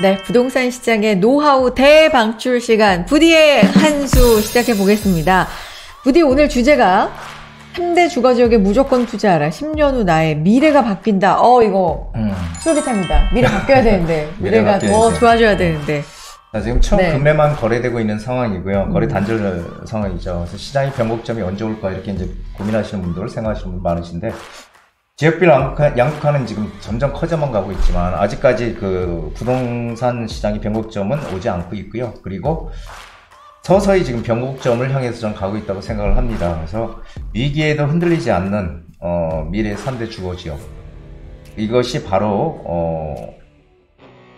네, 부동산 시장의 노하우 대방출 시간, 부디의 한 수 시작해 보겠습니다. 부디 오늘 주제가 3대 주거지역에 무조건 투자하라. 10년 후 나의 미래가 바뀐다. 이거 솔깃합니다. 미래 바뀌어야 되는데. 미래가 더 좋아져야 되는데. 자, 지금 처금매만 거래되고 있는 상황이고요. 거래 단절 상황이죠. 그래서 시장의 변곡점이 언제 올까 이렇게 이제 고민하시는 분들, 생각하시는 분 많으신데, 지역별 양극화는 지금 점점 커져만 가고 있지만 아직까지 그 부동산 시장의 변곡점은 오지 않고 있고요. 그리고 서서히 지금 변곡점을 향해서 좀 가고 있다고 생각을 합니다. 그래서 위기에도 흔들리지 않는 미래의 3대 주거지역, 이것이 바로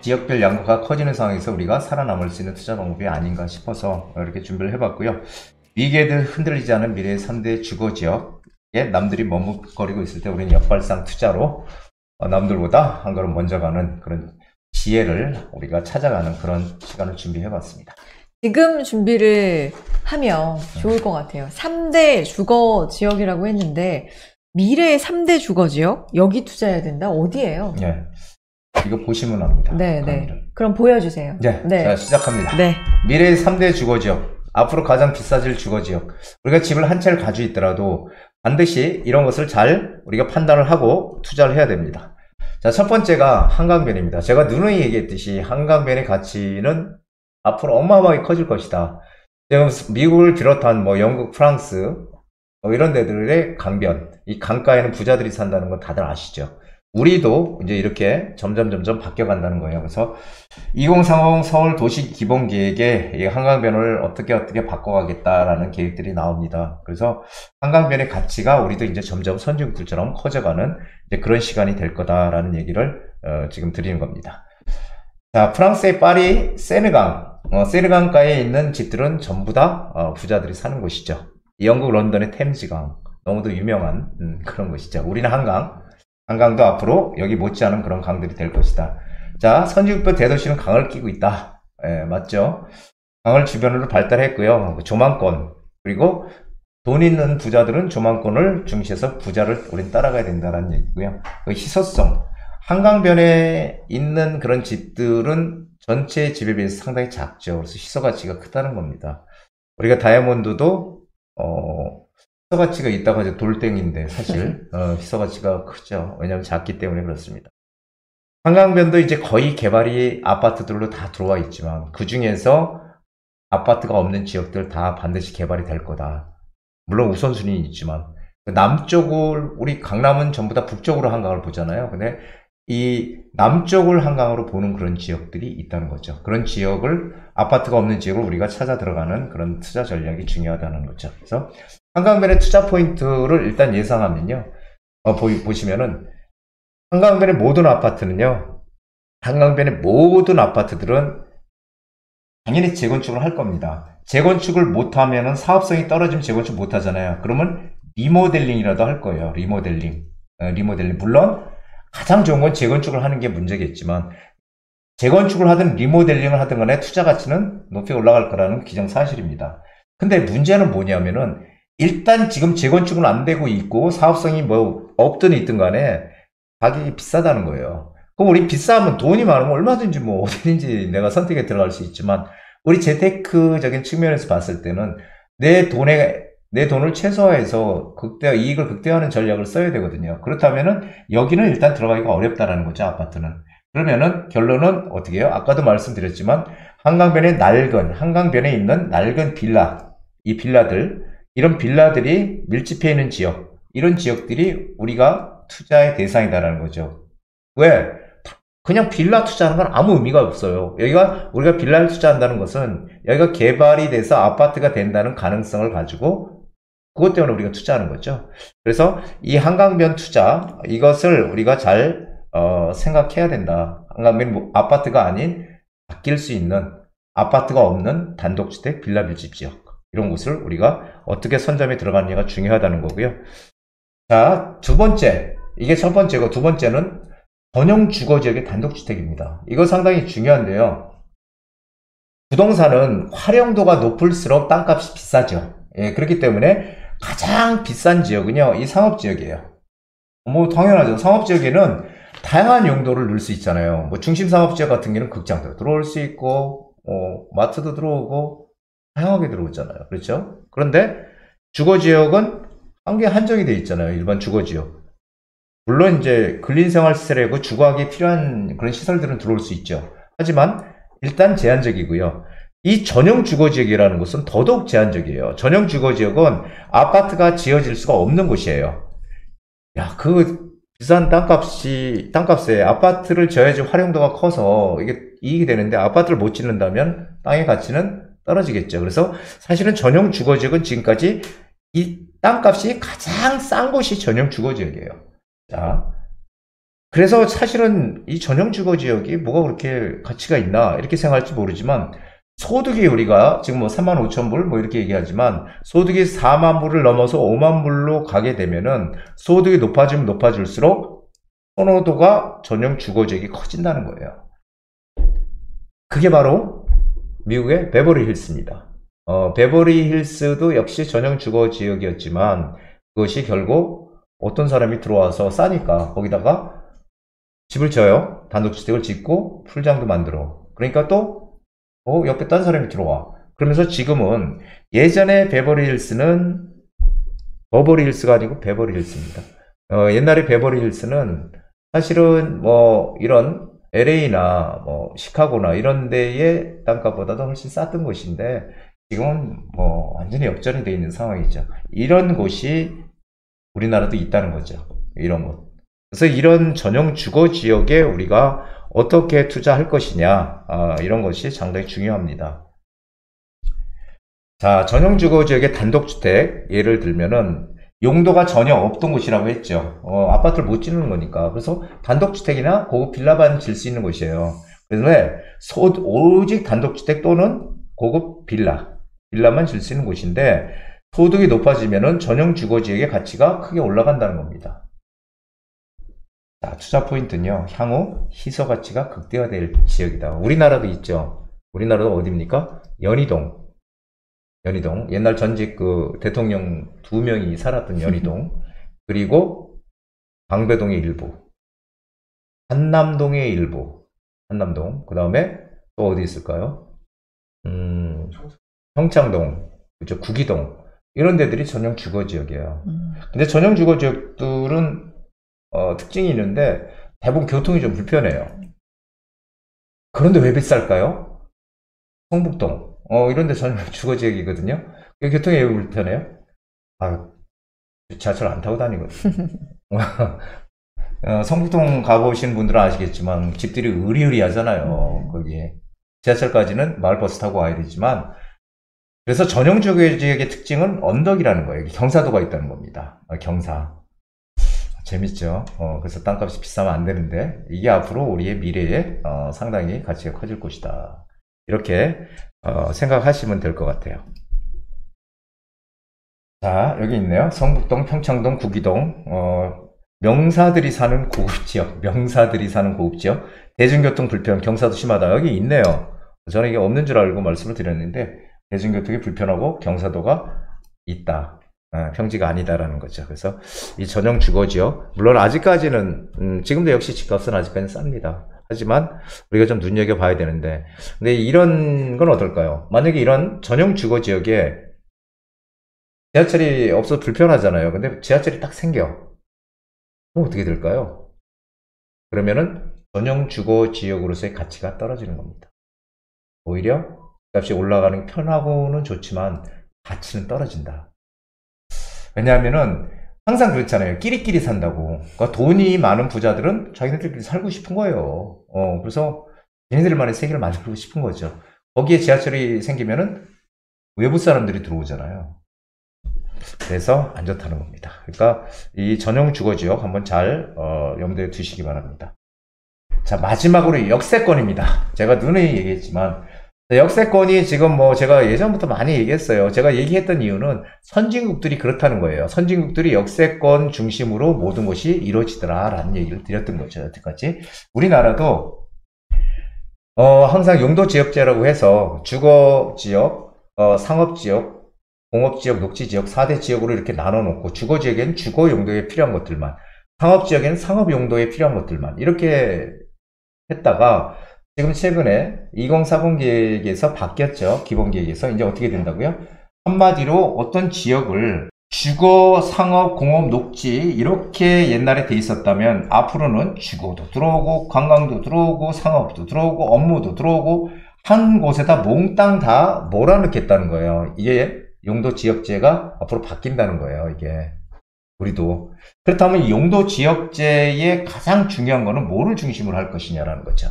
지역별 양극화가 커지는 상황에서 우리가 살아남을 수 있는 투자 방법이 아닌가 싶어서 이렇게 준비를 해봤고요. 위기에도 흔들리지 않은 미래의 3대 주거지역, 남들이 머뭇거리고 있을 때 우리는 역발상 투자로 남들보다 한 걸음 먼저 가는 그런 지혜를 우리가 찾아가는 그런 시간을 준비해봤습니다. 지금 준비를 하면 좋을 것 같아요. 3대 주거지역이라고 했는데 미래의 3대 주거지역? 여기 투자해야 된다? 어디예요? 네, 이거 보시면 압니다. 네. 그럼 보여주세요. 네. 자, 시작합니다. 네. 미래의 3대 주거지역, 앞으로 가장 비싸질 주거지역. 우리가 집을 한 채를 가지고 있더라도 반드시 이런 것을 잘 우리가 판단을 하고 투자를 해야 됩니다. 자, 첫 번째가 한강변입니다. 제가 누누이 얘기했듯이 한강변의 가치는 앞으로 어마어마하게 커질 것이다. 지금 미국을 비롯한 영국, 프랑스 이런 데들의 강변, 이 강가에는 부자들이 산다는 건 다들 아시죠? 우리도 이제 이렇게 점점 바뀌어간다는 거예요. 그래서 2030 서울 도시 기본 계획에 이 한강변을 어떻게 바꿔가겠다라는 계획들이 나옵니다. 그래서 한강변의 가치가 우리도 이제 점점 선진국들처럼 커져가는 이제 그런 시간이 될 거다라는 얘기를 지금 드리는 겁니다. 자, 프랑스의 파리 세느강가에 있는 집들은 전부 다 부자들이 사는 곳이죠. 영국 런던의 템즈강, 너무도 유명한 그런 곳이죠. 우리는 한강도 앞으로 여기 못지않은 그런 강들이 될 것이다. 자, 선진국별 대도시는 강을 끼고 있다. 맞죠? 강을 주변으로 발달했고요. 조망권, 그리고 돈 있는 부자들은 조망권을 중시해서 부자를 우린 따라가야 된다는 얘기고요. 그 희소성, 한강변에 있는 그런 집들은 전체 집에 비해서 상당히 작죠. 그래서 희소 가치가 크다는 겁니다. 우리가 다이아몬드도 희소 가치가 있다고 하죠. 돌덩인데 사실 희소 가치가 크죠. 왜냐하면 작기 때문에 그렇습니다. 한강변도 이제 거의 개발이 아파트들로 다 들어와 있지만 그 중에서 아파트가 없는 지역들 다 반드시 개발이 될 거다. 물론 우선순위는 있지만 남쪽을, 우리 강남은 전부 다 북쪽으로 한강을 보잖아요. 근데 이 남쪽을 한강으로 보는 그런 지역들이 있다는 거죠. 그런 지역을, 아파트가 없는 지역을 우리가 찾아 들어가는 그런 투자 전략이 중요하다는 거죠. 그래서 한강변의 투자 포인트를 일단 예상하면요, 보시면은 한강변의 모든 아파트는요, 한강변의 모든 아파트들은 당연히 재건축을 할 겁니다. 재건축을 못하면은 사업성이 떨어지면 재건축 못하잖아요. 그러면 리모델링이라도 할 거예요. 리모델링. 물론 가장 좋은 건 재건축을 하는 게 문제겠지만 재건축을 하든 리모델링을 하든 간에 투자 가치는 높이 올라갈 거라는 기정사실입니다. 근데 문제는 뭐냐면은 일단 지금 재건축은 안 되고 있고 사업성이 없든 있든 간에 가격이 비싸다는 거예요. 그럼 우리 비싸면 돈이 많으면 얼마든지 어디든지 내가 선택에 들어갈 수 있지만 우리 재테크적인 측면에서 봤을 때는 내 돈을 최소화해서 이익을 극대화하는 전략을 써야 되거든요. 그렇다면은 여기는 일단 들어가기가 어렵다라는 거죠, 아파트는. 그러면은 결론은 어떻게 해요? 아까도 말씀드렸지만 한강변에 있는 낡은 빌라, 이런 빌라들이 밀집해 있는 지역, 이런 지역들이 우리가 투자의 대상이다라는 거죠. 왜? 그냥 빌라 투자하는 건 아무 의미가 없어요. 우리가 빌라를 투자한다는 것은 여기가 개발이 돼서 아파트가 된다는 가능성을 가지고 그것 때문에 우리가 투자하는 거죠. 그래서 이 한강변 투자, 이것을 우리가 잘 생각해야 된다. 한강변 아파트가 아닌 바뀔 수 있는, 아파트가 없는 단독주택 빌라 밀집 지역, 이런 곳을 우리가 어떻게 선점에 들어가느냐가 중요하다는 거고요. 자, 이게 첫 번째고, 두 번째는 전용 주거지역의 단독주택입니다. 이거 상당히 중요한데요. 부동산은 활용도가 높을수록 땅값이 비싸죠. 그렇기 때문에 가장 비싼 지역은요, 이 상업지역이에요. 당연하죠. 상업지역에는 다양한 용도를 넣을 수 있잖아요. 뭐 중심상업지역 같은 경우는 극장도 들어올 수 있고, 마트도 들어오고, 다양하게 들어오잖아요. 그렇죠? 그런데 주거지역은 한정이 돼 있잖아요. 일반 주거지역. 물론 이제 근린생활시설이고 주거하기 필요한 그런 시설들은 들어올 수 있죠. 하지만 일단 제한적이고요. 이 전용 주거지역이라는 것은 더더욱 제한적이에요. 전용 주거지역은 아파트가 지어질 수가 없는 곳이에요. 야, 그 비싼 땅값에 아파트를 지어야지 활용도가 커서 이게 이익이 되는데 아파트를 못 짓는다면 땅의 가치는 떨어지겠죠. 그래서 사실은 전용 주거지역은 지금까지 이 땅값이 가장 싼 곳이 전용 주거지역이에요. 자, 그래서 사실은 이 전용 주거지역이 뭐가 그렇게 가치가 있나 이렇게 생각할지 모르지만 소득이 우리가 지금 뭐 35,000불 뭐 이렇게 얘기하지만 소득이 4만 불을 넘어서 5만 불로 가게 되면은 소득이 높아지면 높아질수록 선호도가 전용 주거지역이 커진다는 거예요. 그게 바로 미국의 베버리 힐스입니다. 베버리 힐스도 역시 전용 주거지역이었지만 그것이 결국 어떤 사람이 들어와서 싸니까 거기다가 집을 져요. 단독주택을 짓고 풀장도 만들어. 그러니까 또 옆에 딴 사람이 들어와. 그러면서 지금은 예전에 베버리 힐스는 버버리 힐스가 아니고 베버리 힐스입니다. 옛날에 베버리 힐스는 사실은 뭐 이런 LA나 뭐 시카고나 이런 데의 땅값보다도 훨씬 쌌던 곳인데 지금은 뭐 완전히 역전이 되어 있는 상황이죠. 이런 곳이 우리나라도 있다는 거죠. 이런 곳. 그래서 이런 전용 주거 지역에 우리가 어떻게 투자할 것이냐, 이런 것이 상당히 중요합니다. 자, 전용 주거 지역의 단독주택 예를 들면은 용도가 전혀 없던 곳이라고 했죠. 아파트를 못 짓는 거니까. 그래서 단독주택이나 고급 빌라만 질 수 있는 곳이에요. 그래서 오직 단독주택 또는 고급 빌라만 질 수 있는 곳인데 소득이 높아지면은 전용 주거 지역의 가치가 크게 올라간다는 겁니다. 자, 투자 포인트는요, 향후 희소 가치가 극대화될 지역이다. 우리나라도 있죠. 우리나라도 어디입니까? 연희동. 옛날 전직 그 대통령 2명이 살았던 연희동. 그리고 방배동의 일부. 한남동의 일부. 한남동. 그 다음에 또 어디 있을까요? 평창동. 그죠. 구기동. 이런 데들이 전용 주거 지역이에요. 근데 전용 주거 지역들은 특징이 있는데 대부분 교통이 좀 불편해요. 그런데 왜 비쌀까요? 성북동 이런 데 전용 주거지역이거든요. 교통이 왜 불편해요? 지하철 안 타고 다니거든요. 성북동 가보신 분들은 아시겠지만 집들이 으리으리하잖아요. 거기에 지하철까지는 마을버스 타고 와야 되지만 그래서 전용 주거지역의 특징은 언덕이라는 거예요. 경사도가 있다는 겁니다. 경사. 재밌죠. 그래서 땅값이 비싸면 안 되는데 이게 앞으로 우리의 미래에 상당히 가치가 커질 것이다. 이렇게 생각하시면 될 것 같아요. 자, 여기 있네요. 성북동, 평창동, 구기동. 명사들이 사는 고급지역. 대중교통 불편, 경사도 심하다. 여기 있네요. 저는 이게 없는 줄 알고 말씀을 드렸는데 대중교통이 불편하고 경사도가 있다. 평지가 아니다라는 거죠. 그래서 이 전용 주거지역, 물론 아직까지는 지금도 역시 집값은 아직까지는 쌉니다. 하지만 우리가 좀 눈여겨봐야 되는데, 근데 이런 건 어떨까요? 만약에 이런 전용 주거지역에 지하철이 없어서 불편하잖아요. 근데 지하철이 딱 생겨. 그럼 어떻게 될까요? 그러면은 전용 주거지역으로서의 가치가 떨어지는 겁니다. 오히려 값이 올라가는 게 편하고는 좋지만 가치는 떨어진다. 왜냐하면은 항상 그렇잖아요. 끼리끼리 산다고. 그러니까 돈이 많은 부자들은 자기네들끼리 살고 싶은 거예요. 그래서 얘네들만의 세계를 만들고 싶은 거죠. 거기에 지하철이 생기면은 외부 사람들이 들어오잖아요. 그래서 안 좋다는 겁니다. 그러니까 이 전용 주거지역 한번 잘 염두에 두시기 바랍니다. 자, 마지막으로 역세권입니다. 제가 누누이 얘기했지만 역세권이 지금 뭐 제가 예전부터 많이 얘기했어요. 제가 얘기했던 이유는 선진국들이 그렇다는 거예요. 선진국들이 역세권 중심으로 모든 것이 이루어지더라 라는 얘기를 드렸던 거죠. 여태까지. 우리나라도 항상 용도지역제라고 해서 주거지역, 상업지역, 공업지역, 녹지지역 4대 지역으로 이렇게 나눠 놓고 주거지역엔 주거 용도에 필요한 것들만, 상업지역에는 상업 용도에 필요한 것들만 이렇게 했다가 지금 최근에 2040 계획에서 바뀌었죠. 기본 계획에서 이제 어떻게 된다고요? 한마디로 어떤 지역을 주거, 상업, 공업, 녹지 이렇게 옛날에 돼 있었다면 앞으로는 주거도 들어오고 관광도 들어오고 상업도 들어오고 업무도 들어오고 한 곳에다 몽땅 다 몰아넣겠다는 거예요. 이게 용도 지역제가 앞으로 바뀐다는 거예요. 이게 우리도 그렇다면 이 용도 지역제의 가장 중요한 거는 뭐를 중심으로 할 것이냐라는 거죠.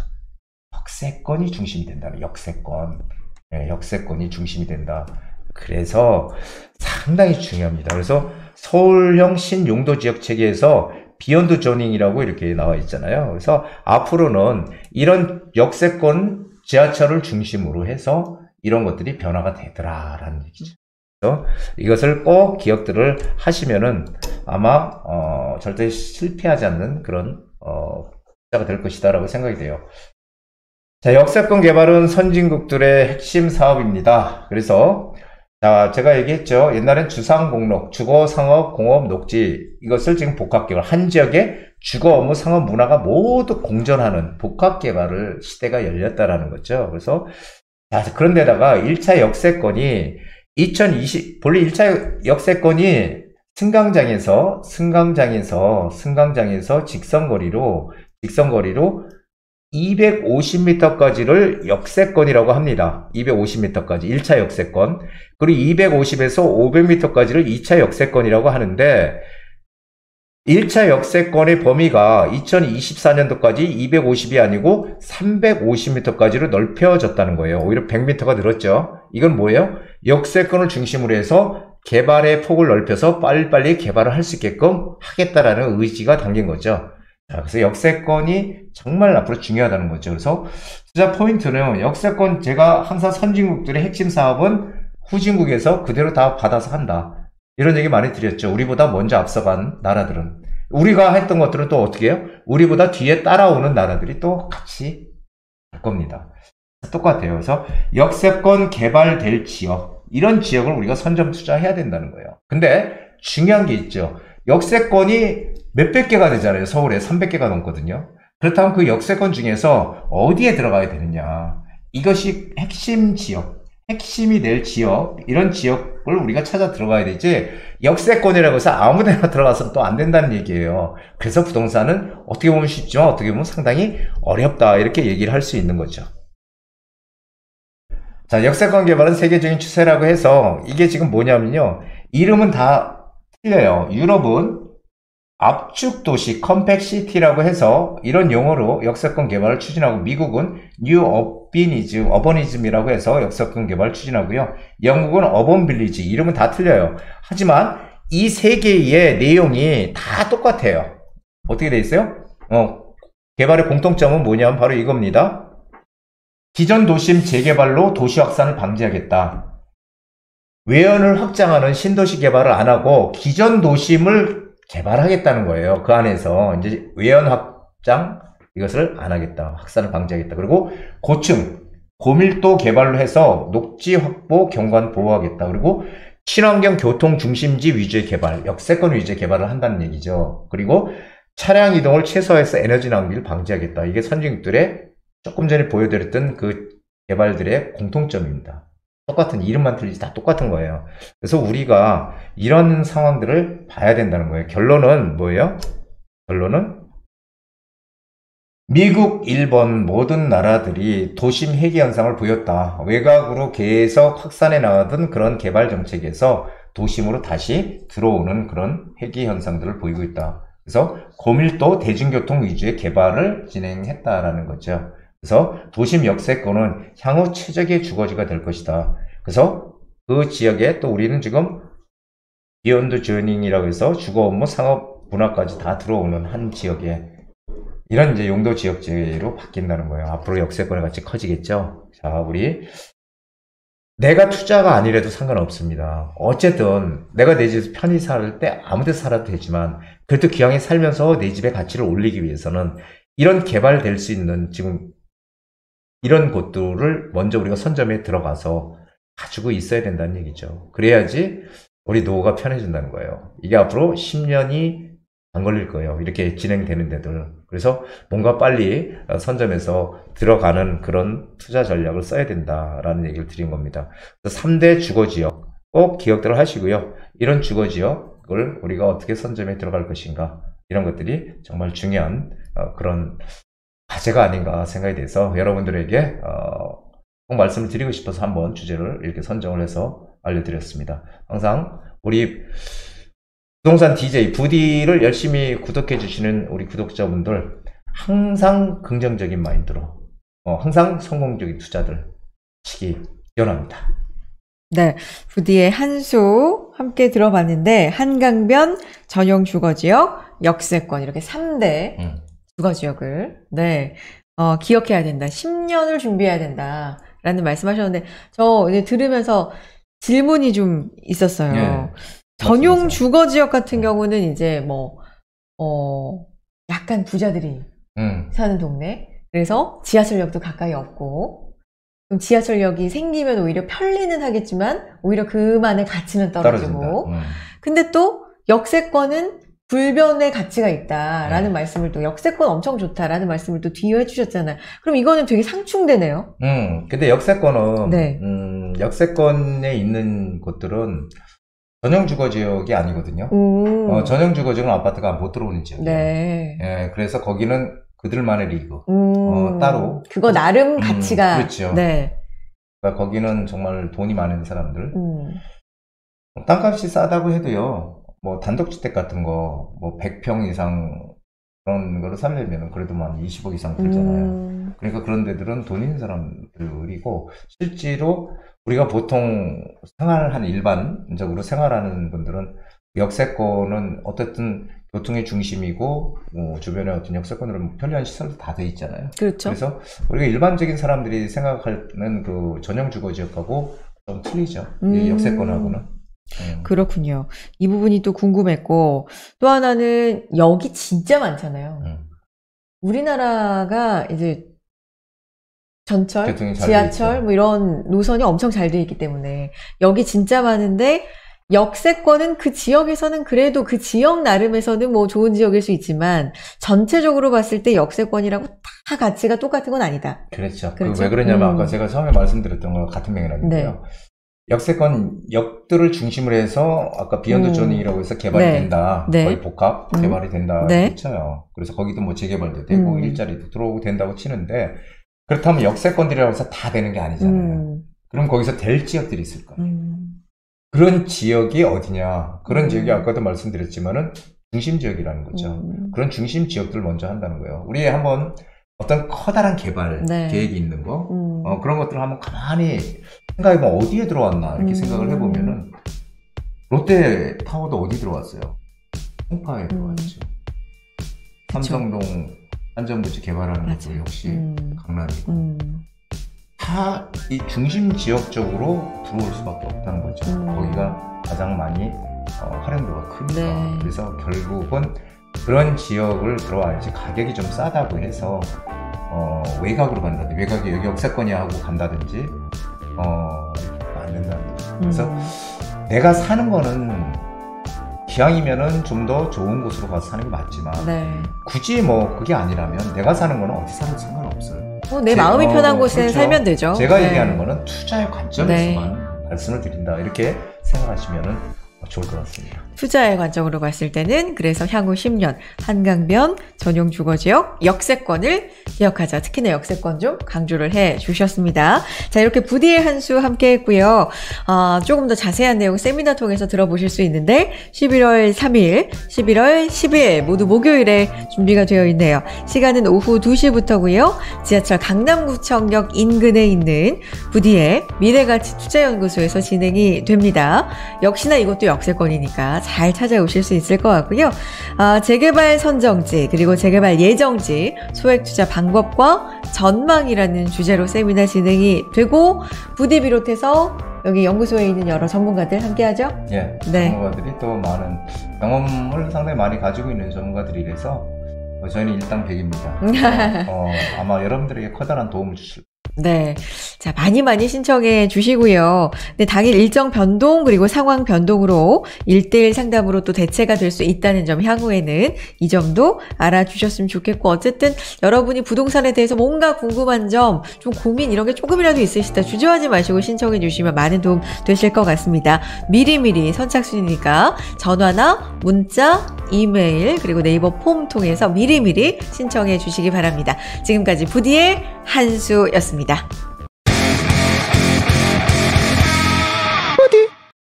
역세권이 중심이 된다는 역세권. 네, 역세권이 중심이 된다. 그래서 상당히 중요합니다. 그래서 서울형 신용도지역 체계에서 비욘드 조닝이라고 이렇게 나와 있잖아요. 그래서 앞으로는 이런 역세권 지하철을 중심으로 해서 이런 것들이 변화가 되더라라는 얘기죠. 그래서 이것을 꼭 기억들을 하시면은 아마 절대 실패하지 않는 그런 투자가 될 것이다라고 생각이 돼요. 자, 역세권 개발은 선진국들의 핵심 사업입니다. 그래서 자, 제가 얘기했죠. 옛날엔 주상 목록, 주거, 상업, 공업, 녹지 이것을 지금 복합개발, 한 지역에 주거, 업무, 상업, 문화가 모두 공존하는 복합개발을 시대가 열렸다라는 거죠. 그래서 자, 그런데다가 1차 역세권이 본래 1차 역세권이 승강장에서 직선거리로 250m까지를 역세권이라고 합니다. 250m까지 1차 역세권. 그리고 250에서 500m까지를 2차 역세권이라고 하는데 1차 역세권의 범위가 2024년도까지 250이 아니고 350m까지로 넓혀졌다는 거예요. 오히려 100m가 늘었죠. 이건 뭐예요? 역세권을 중심으로 해서 개발의 폭을 넓혀서 빨리빨리 개발을 할 수 있게끔 하겠다라는 의지가 담긴 거죠. 자, 그래서 역세권이 정말 앞으로 중요하다는 거죠. 그래서 투자 포인트는 역세권, 제가 항상 선진국들의 핵심 사업은 후진국에서 그대로 다 받아서 한다. 이런 얘기 많이 드렸죠. 우리보다 먼저 앞서간 나라들은. 우리가 했던 것들은 또 어떻게 해요? 우리보다 뒤에 따라오는 나라들이 또 같이 할 겁니다. 똑같아요. 그래서 역세권 개발될 지역, 이런 지역을 우리가 선점 투자해야 된다는 거예요. 근데 중요한 게 있죠. 역세권이 몇백 개가 되잖아요. 서울에 300개가 넘거든요. 그렇다면 그 역세권 중에서 어디에 들어가야 되느냐. 이것이 핵심 지역, 핵심이 될 지역, 이런 지역을 우리가 찾아 들어가야 되지, 역세권이라고 해서 아무 데나 들어가서는 또 안 된다는 얘기예요. 그래서 부동산은 어떻게 보면 쉽지만 어떻게 보면 상당히 어렵다. 이렇게 얘기를 할 수 있는 거죠. 자, 역세권 개발은 세계적인 추세라고 해서 이게 지금 뭐냐면요. 이름은 다 틀려요. 유럽은 압축도시, 컴팩시티라고 해서 이런 용어로 역세권 개발을 추진하고, 미국은 뉴 어버니즘이라고 해서 역세권 개발을 추진하고요. 영국은 어번 빌리지, 이름은 다 틀려요. 하지만 이 세 개의 내용이 다 똑같아요. 어떻게 돼 있어요? 개발의 공통점은 뭐냐면 바로 이겁니다. 기존 도심 재개발로 도시 확산을 방지하겠다. 외연을 확장하는 신도시 개발을 안 하고 기존 도심을 개발하겠다는 거예요. 그 안에서 이제 외연 확장, 이것을 안 하겠다. 확산을 방지하겠다. 그리고 고층, 고밀도 개발로 해서 녹지 확보, 경관 보호하겠다. 그리고 친환경 교통 중심지 위주의 개발, 역세권 위주의 개발을 한다는 얘기죠. 그리고 차량 이동을 최소화해서 에너지 낭비를 방지하겠다. 이게 선진국들의 조금 전에 보여드렸던 그 개발들의 공통점입니다. 똑같은, 이름만 틀리지 다 똑같은 거예요. 그래서 우리가 이런 상황들을 봐야 된다는 거예요. 결론은 뭐예요? 결론은 미국, 일본 모든 나라들이 도심 회귀 현상을 보였다. 외곽으로 계속 확산해 나가던 그런 개발 정책에서 도심으로 다시 들어오는 그런 회귀 현상들을 보이고 있다. 그래서 고밀도 대중교통 위주의 개발을 진행했다라는 거죠. 그래서 도심 역세권은 향후 최적의 주거지가 될 것이다. 그래서 그 지역에 또 우리는 지금 비욘드 조닝이라고 해서 주거, 업무, 상업, 문화까지 다 들어오는 한 지역에 이런 이제 용도 지역제로 바뀐다는 거예요. 앞으로 역세권이 같이 커지겠죠. 자, 우리 내가 투자가 아니라도 상관없습니다. 어쨌든 내가 내 집에서 편히 살 때 아무 데서 살아도 되지만 그래도 기왕에 살면서 내 집의 가치를 올리기 위해서는 이런 개발될 수 있는 지금 이런 곳들을 먼저 우리가 선점에 들어가서 가지고 있어야 된다는 얘기죠. 그래야지 우리 노후가 편해진다는 거예요. 이게 앞으로 10년이 안 걸릴 거예요. 이렇게 진행되는 데들. 그래서 뭔가 빨리 선점해서 들어가는 그런 투자 전략을 써야 된다라는 얘기를 드린 겁니다. 3대 주거지역 꼭 기억들 하시고요. 이런 주거지역을 우리가 어떻게 선점해 들어갈 것인가, 이런 것들이 정말 중요한 그런 과제가 아닌가 생각이 돼서 여러분들에게 꼭 말씀을 드리고 싶어서 한번 주제를 이렇게 선정을 해서 알려드렸습니다. 항상 우리 부동산 DJ 부디를 열심히 구독해 주시는 우리 구독자분들, 항상 긍정적인 마인드로 항상 성공적인 투자들 하시기 기원합니다. 네, 부디의 한수 함께 들어봤는데, 한강변 전용 주거지역, 역세권, 이렇게 3대 주거지역을 기억해야 된다. 10년을 준비해야 된다 라는 말씀하셨는데, 저 이제 들으면서 질문이 좀 있었어요. 네, 전용 맞습니다. 주거지역 같은 경우는 이제 약간 부자들이 사는 동네. 그래서 지하철역도 가까이 없고, 그럼 지하철역이 생기면 오히려 편리는 하겠지만, 오히려 그만의 가치는 떨어지고. 근데 또 역세권은 불변의 가치가 있다라는 말씀을 또, 역세권 엄청 좋다라는 말씀을 또 뒤에 해주셨잖아요. 그럼 이거는 되게 상충되네요. 근데 역세권은, 네. 역세권에 있는 곳들은 전용 주거지역이 아니거든요. 전용 주거지역은 아파트가 못 들어오는 지역이에요. 네. 예, 그래서 거기는 그들만의 리그. 따로. 그거 나름 가치가. 그렇죠. 네. 그러니까 거기는 정말 돈이 많은 사람들. 땅값이 싸다고 해도요, 뭐 단독주택 같은 거, 뭐 100평 이상 그런 거를 살려면 그래도 한 20억 이상 들잖아요. 그러니까 그런 데들은 돈 있는 사람들이고, 실제로 우리가 보통 일반적으로 생활하는 분들은 역세권은 어쨌든 교통의 중심이고, 주변에 어떤 역세권으로 편리한 시설도 다 돼 있잖아요. 그렇죠. 그래서 우리가 일반적인 사람들이 생각하는 그 전용 주거 지역하고 좀 틀리죠. 이 역세권하고는. 그렇군요. 이 부분이 또 궁금했고, 또 하나는 역이 진짜 많잖아요. 우리나라가 이제 전철, 지하철 뭐 이런 노선이 엄청 잘 돼 있기 때문에 역이 진짜 많은데, 역세권은 그 지역에서는 그래도 그 지역 나름에서는 뭐 좋은 지역일 수 있지만, 전체적으로 봤을 때 역세권이라고 다 가치가 똑같은 건 아니다. 그렇죠. 왜 그러냐면 아까 제가 처음에 말씀드렸던 거랑 같은 맥락인데요. 네. 역세권 역들을 중심으로 해서 아까 비욘드 조닝이라고 해서 개발이 된다. 거의 복합 개발이 된다. 그렇죠. 그래서 거기도 뭐 재개발도 되고 일자리도 들어오고 된다고 치는데, 그렇다면 역세권들이라고 해서 다 되는 게 아니잖아요. 그럼 거기서 될 지역들이 있을 거예요. 그런 지역이 어디냐? 그런 지역이 아까도 말씀드렸지만은 중심 지역이라는 거죠. 그런 중심 지역들을 먼저 한다는 거예요. 우리 한번 어떤 커다란 개발 계획이 있는 거, 그런 것들을 한번 가만히 생각해보면 어디에 들어왔나 이렇게 생각을 해보면은, 롯데 타워도 어디 들어왔어요? 송파에 들어왔죠. 삼성동 안전부지 개발하는 것도 역시 강남이고. 다 이 중심 지역 쪽으로 들어올 수밖에 없다는 거죠. 거기가 가장 많이 활용도가 크니까. 그래서 결국은 그런 지역을 들어와야지 가격이 좀 싸다고 해서 외곽으로 간다든지, 외곽에 여기 역세권이야 하고 간다든지 안 된다는 거죠. 그래서 내가 사는 거는 기왕이면은 좀 더 좋은 곳으로 가서 사는 게 맞지만, 굳이 뭐 그게 아니라면 내가 사는 거는 어디 살아도 상관없어요. 내 마음이 편한 곳에 그렇죠. 살면 되죠. 제가 얘기하는 거는 투자의 관점에서만 말씀을 드린다. 이렇게 생각하시면은 좋을 것 같습니다. 투자의 관점으로 봤을 때는 그래서 향후 10년 한강변 전용 주거지역 역세권을 기억하자. 특히나 역세권 좀 강조를 해 주셨습니다. 자, 이렇게 부디의 한수 함께 했고요. 조금 더 자세한 내용 세미나 통해서 들어보실 수 있는데 11월 3일, 11월 10일 모두 목요일에 준비가 되어 있네요. 시간은 오후 2시부터고요. 지하철 강남구청역 인근에 있는 부디의 미래가치투자연구소에서 진행이 됩니다. 역시나 이것도 역세권이니까 잘 찾아오실 수 있을 것 같고요. 재개발 선정지 그리고 재개발 예정지 소액투자 방법과 전망이라는 주제로 세미나 진행이 되고, 부디 비롯해서 여기 연구소에 있는 여러 전문가들 함께하죠? 네. 전문가들이 또 많은 경험을 상당히 많이 가지고 있는 전문가들이라서 저희는 일당백입니다. 아마 여러분들에게 커다란 도움을 주실. 네. 자, 많이 신청해 주시고요. 네, 당일 일정 변동 그리고 상황 변동으로 1:1 상담으로 또 대체가 될 수 있다는 점 향후에는 이 점도 알아주셨으면 좋겠고 어쨌든 여러분이 부동산에 대해서 뭔가 궁금한 점, 좀 고민 이런 게 조금이라도 있으시다 주저하지 마시고 신청해 주시면 많은 도움 되실 것 같습니다. 미리미리 선착순이니까 전화나 문자, 이메일 그리고 네이버 폼 통해서 미리미리 신청해 주시기 바랍니다. 지금까지 부디의 한수였습니다.